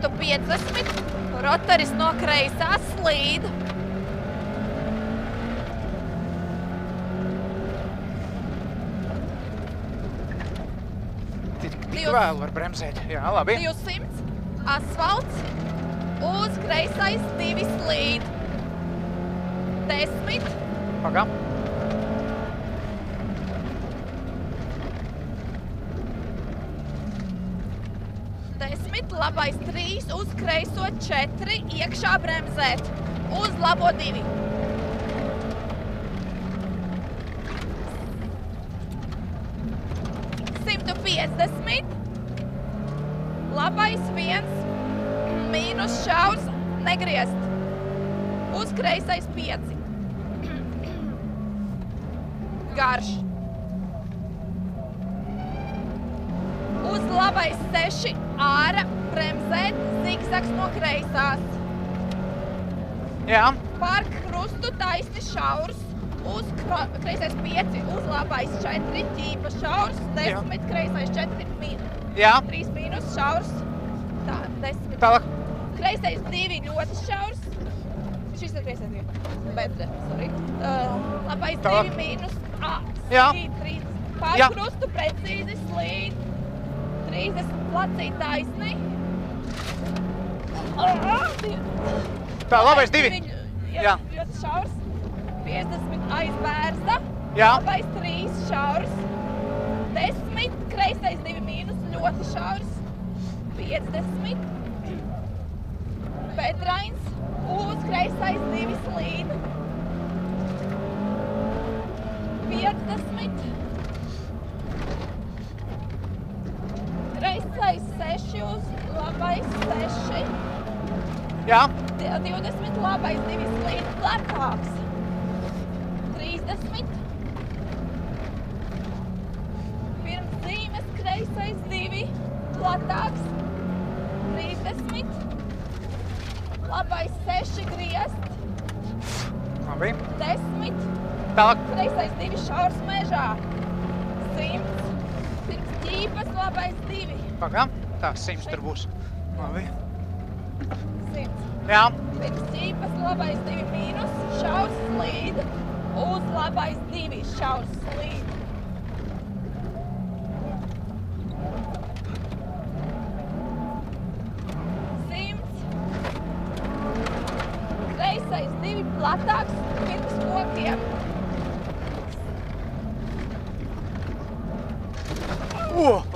150, rotaris no kreisā slīd. Tik vēl var bremzēt. Jā, labi. 200, asfalts, uz kreisais 2 slīd. 10. Pagā. Labais 3, uz kreiso 4, iekšā bremzēt, uz labo 2. Labais 1, mīnus šaurs, negriezt, uz kreisais 5. Garš. Uz labais 6, āra, bremzēt, zigzags no kreisās. Jā. Par krustu taisni šaurs, uz kreisais 5, uz labais 4, ķīpa šaurs, 10, kreisais 4, Jā. 3 mīnus šaurs, tā, 10. Tālāk. Kreisais 2 ļoti šaurs, šis ir kreisais 2, bet, sorry. Labais 2 mīnus, slīd 3, par krustu precīzi slīd, 30 placī taisni. Tā, labais 2. Jā. Ļoti šaurs. 50 aizbērza. Jā. Labais 3 šaurs. 10, kreisais 2 mīnus, ļoti šaurs. 50. Petrains, uz kreisais 2 slīd. 50. Kreisais 6 uz labais 6. Jā. 20, labais 2 slīd, platāks. 30. Pirms zīmes kreisais 2, platāks. 30. Labais 6 griezt. Labi. 10. Tālāk. Kreisais 2 šaurs mežā. 100. Pirms ķīpas labais 2. Pagā. Tā, 100 tur būs. Labi. 100. Jā. Pirms ķīpas labais 2 mīnus, šaurs slīd, uz labais 2 šaurs slīd. 100. Kreisais 2 platāks, pirms kokiem.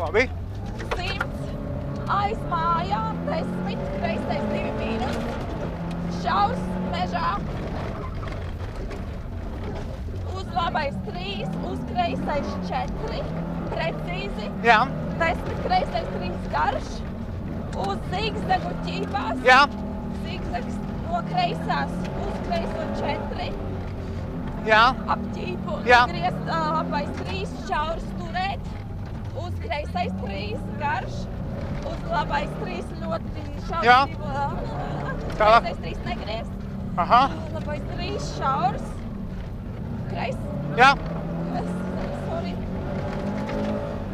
Labi. 100. Aiz mājām, 10, kreisais 2 mīnus, šaurs mežā. Uz labais 3, uz kreisais 4, precīzi. Jā. 10, kreisais 3 garš, uz zigzagu ķīpās. Jā. Zigzags no kreisās, uz kreiso 4. Jā. Ap ķīpu. Jā. Griezt labais 3, šaurs turēt, uz kreisais 3 garš. Uz labais 3 ļoti šaurs. Jā. Tālāk. Kreisais 3 negriezt. Aha. Labais 3 šaurs. Kreis. Jā. Sorry.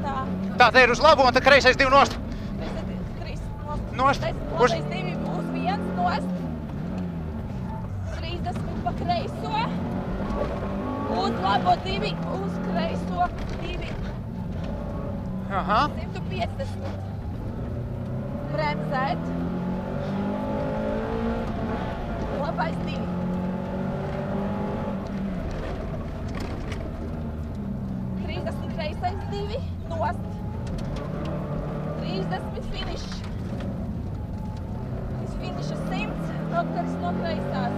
Tā. Tā, te ir uz labo un te kreisais 2 nost. Kreisais 3 nost. Nost. Labais 2 uz 1 nost. 30 pa kreiso. Uz labo 2, uz kreiso 2. Aha. 150. Bremzēt. Labais 2. Kreisais 2, nost. 30 finish. Finiša 100, rotaris no kreisās.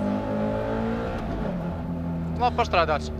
Labi pastrādāts.